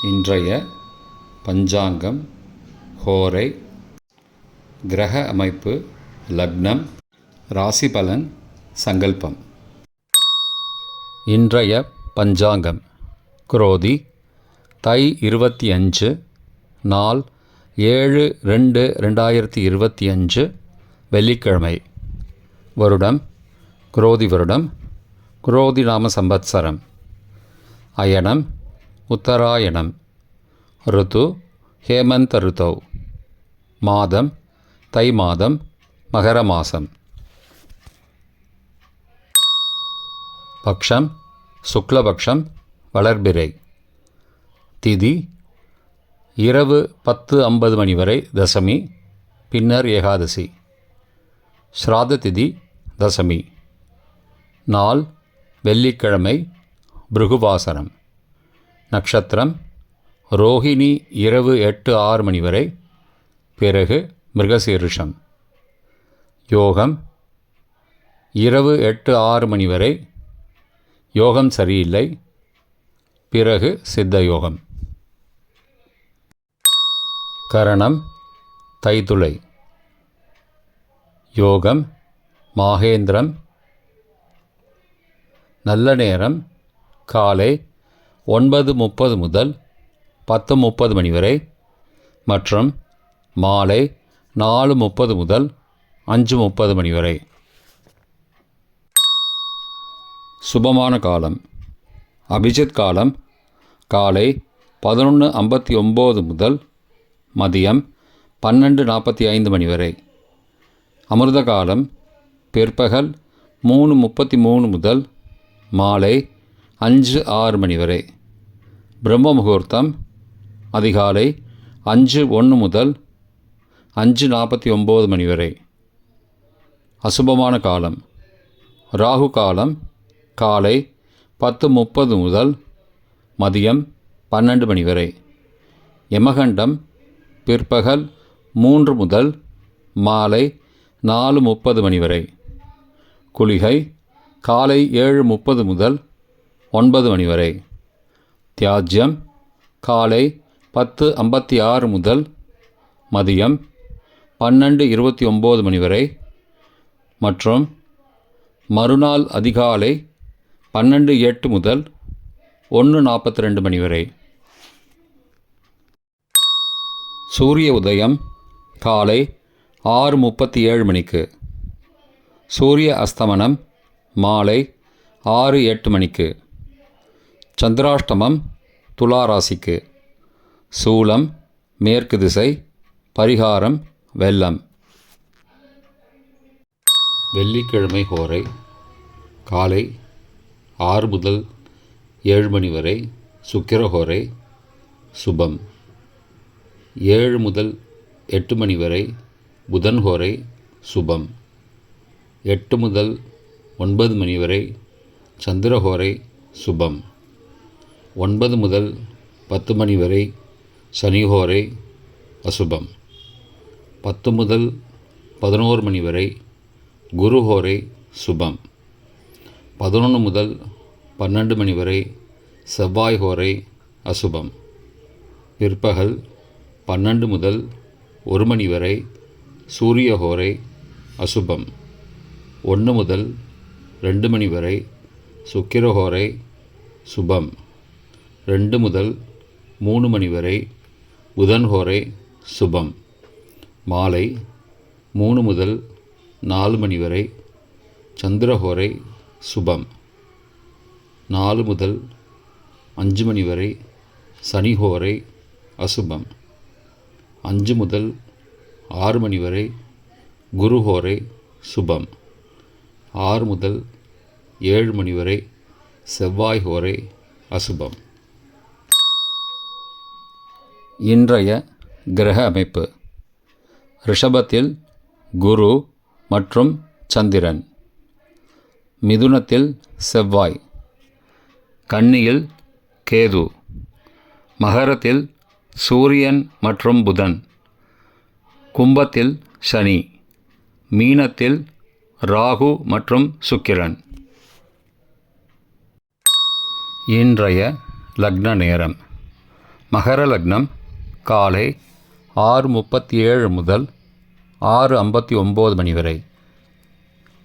இன்றைய பஞ்சாங்கம், ஹோரை, கிரக அமைப்பு, லக்னம், ராசி பலன், சங்கல்பம். இன்றைய பஞ்சாங்கம் குரோதி தை 25, நாள் 7/2/2025, வெள்ளிக்கிழமை. வருடம் குரோதி வருடம், குரோதி நாம சம்பத்சரம். அயனம் உத்தராயணம். ருத்து ஹேமந்த ருத்தௌ. மாதம் தை மாதம், மகர மாதம். பக்ஷம் சுக்லபக்ஷம், வளர்பிறை. திதி இரவு 10:50 மணி வரை தசமி, பின்னர் ஏகாதசி. ஸ்ராத்த திதி தசமி. நாள் வெள்ளிக்கிழமை, பிருகுவாசனம். நட்சத்திரம் ரோஹிணி இரவு 8:06 மணி வரை, பிறகு மிருகசீரிஷம். யோகம் இரவு 8:06 மணி வரை, யோகம் சரியில்லை, பிறகு சித்த யோகம். கரணம் தைத்துளை. யோகம் மாகேந்திரம். நல்ல நேரம் காலை 9:30 முதல் 10:30 மணி வரை மற்றும் மாலை 4:30 முதல் 5:30 மணி வரை. சுபமான காலம் அபிஜித் காலம் காலை 11:59 முதல் மதியம் 12:45 மணி வரை. அமிர்த காலம் பிற்பகல் 3:33 முதல் மாலை 5:06 மணி வரை. பிரம்ம முகூர்த்தம் அதிகாலை 5:01 முதல் 5:49 மணி வரை. அசுபமான காலம் ராகு காலம் காலை 10:30 முதல் மதியம் 12 மணி வரை. யமகண்டம் பிற்பகல் 3 முதல் மாலை 4:30 மணி வரை. குளிகை காலை 7:30 முதல் 9 மணி வரை. தியாஜ்யம் காலை 10:56 முதல் மதியம் 12:29 மணி வரை மற்றும் மறுநாள் அதிகாலை 12:08 முதல் 1:42 மணி வரை. சூரிய உதயம் காலை 6:37 மணிக்கு. சூரிய அஸ்தமனம் மாலை 6:08 மணிக்கு. சந்திராஷ்டமம் துலா ராசிக்கு. சூலம் மேற்கு திசை. பரிகாரம் வெல்லம். வெள்ளிக்கிழமை ஹோரை காலை 6 முதல் 7 மணி வரை சுக்கிரஹோரை சுபம். 7 முதல் 8 மணி வரை புதன் ஹோரை சுபம். 8 முதல் 9 மணி வரை சந்திரஹோரை சுபம். 9 முதல் 10 மணி வரை சனிஹோரை அசுபம். 10 முதல் 11 மணி வரை குருஹோரை சுபம். 11 முதல் 12 மணி வரை செவ்வாய் ஹோரை அசுபம். பிற்பகல் 12 முதல் 1 மணி வரை சூரிய ஹோரை அசுபம். 1 முதல் 2 மணி வரை சுக்கிரஹோரை சுபம். 2 முதல் 3 மணி வரை புதன் ஹோரை சுபம். மாலை 3 முதல் 4 மணி வரை சந்திரஹோரை சுபம். 4 முதல் 5 மணி வரை சனிஹோரை அசுபம். 5 முதல் 6 மணி வரை குருஹோரை சுபம். 6 முதல் 7 மணி வரை செவ்வாய் ஹோரை அசுபம். இன்றைய கிரக அமைப்பு. ரிஷபத்தில் குரு மற்றும் சந்திரன். மிதுனத்தில் செவ்வாய். கன்னியில் கேது. மகரத்தில் சூரியன் மற்றும் புதன். கும்பத்தில் சனி. மீனத்தில் ராகு மற்றும் சுக்கிரன். இன்றைய லக்ன நேரம் மகர லக்னம் காலை 6:37 முதல் 6:59 மணி வரை.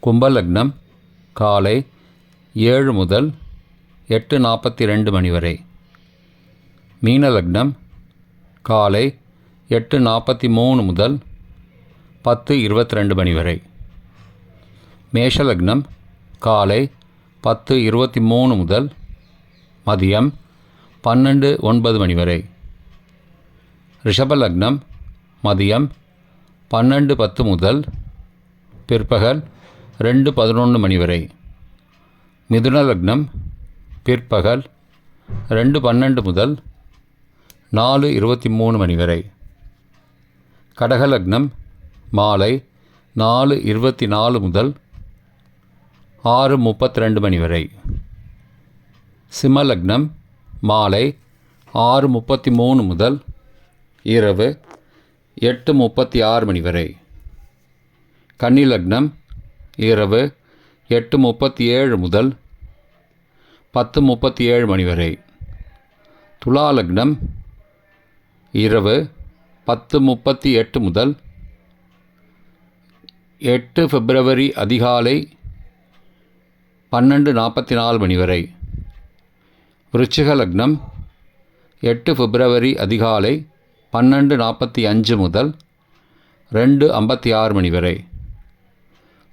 கும்பலக்னம் காலை 7 முதல் 8:42 மணி வரை. மீன லக்னம் காலை 8:43 முதல் 10:22 மணி வரை. மேஷ லக்னம் காலை 10:23 முதல் மதியம் 12:09 மணி வரை. ரிஷப லக்னம் மதியம் 12:10 முதல் பிற்பகல் 2:11 மணி வரை. மிதுன லக்னம் பிற்பகல் 2:12 முதல் 4:23 மணி வரை. கடக லக்னம் மாலை 4:24 முதல் 6:32 மணி வரை. சிம்ம லக்னம் மாலை 6:33 முதல் இரவு 8:36 மணி வரை. கன்னி லக்னம் இரவு 8:37 முதல் 10:37 மணி வரை. துலா லக்னம் இரவு 10:38 முதல் 8 பிப்ரவரி அதிகாலை 12:44 மணி வரை. விருச்சிக லக்னம் 8 பிப்ரவரி அதிகாலை 12:45 முதல் 2:56 மணி வரை.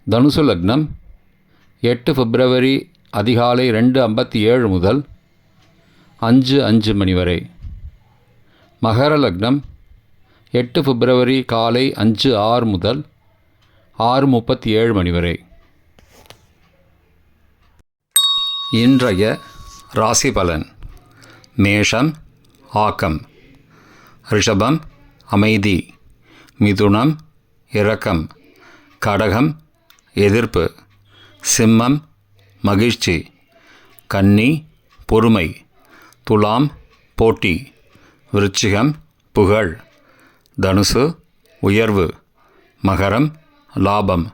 தனுசு லக்னம் 8 பிப்ரவரி அதிகாலை 2:57 முதல் 5:05 மணி வரை. மகர லக்னம் 8 பிப்ரவரி காலை 5:06 முதல் 6:37 மணி வரை. இன்றைய ராசி பலன். மேஷம் ஆக்கம், ரிஷபம் அமைதி, மிதுனம் இரக்கம், கடகம் எதிர்ப்பு, சிம்மம் மகிழ்ச்சி, கன்னி பொறுமை, துலாம் போட்டி, விருச்சிகம் புகழ், தனுசு உயர்வு, மகரம் லாபம்,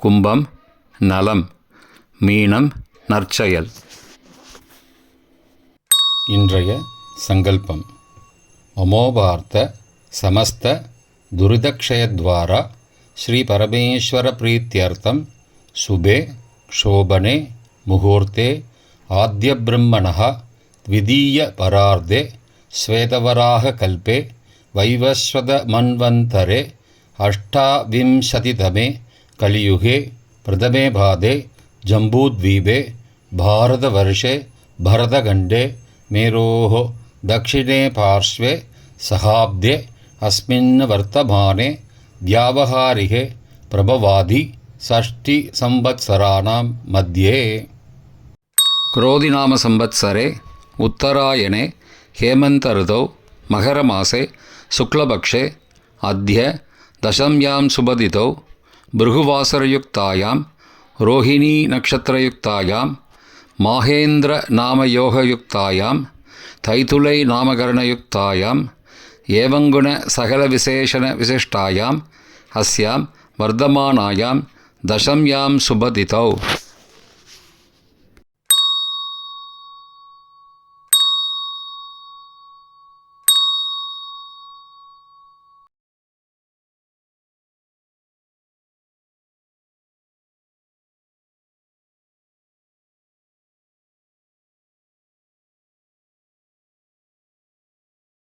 கும்பம் நலம், மீனம் நற்செயல். இன்றைய சங்கல்பம். அமோபார்த்த சமஸ்த துரிதக்ஷயத்வாரா ஸ்ரீ பரமேஸ்வர பிரீத்யர்த்தம் சுபே க்ஷோபனே முகூர்த்தே ஆத்யப்ரம்மணः த்விதீய பரார்த்தே ஸ்வேதவராக கல்பே வைவஸ்வத மன்வந்தரே அஷ்டாவிம்சதிதமே கலியுகே பிரதமே பாதே ஜம்பூத்வீபே பாரதவர்ஷே பரதகண்டே மேரோः दक्षिणे पार्श्वे सहाब्दे अस्मिन् वर्तमाने व्यावहारिके प्रभवादि षष्टि संवत्सराणां मध्ये क्रोधिनाम संवत्सरे उत्तरायणे हेमन्त ऋतौ मकरमासे शुक्लपक्षे अद्य दशम्यां शुभतिथौ भृगुवासरयुक्तायां रोहिणी नक्षत्रयुक्तायां माहेन्द्र नामयोगयुक्तायां तैतुलै नामकरणयुक्तायां एवंगुण सकलविशेषण विशिष्टायाम् अस्यां वर्धमानायां दशम्यां शुभतिथौ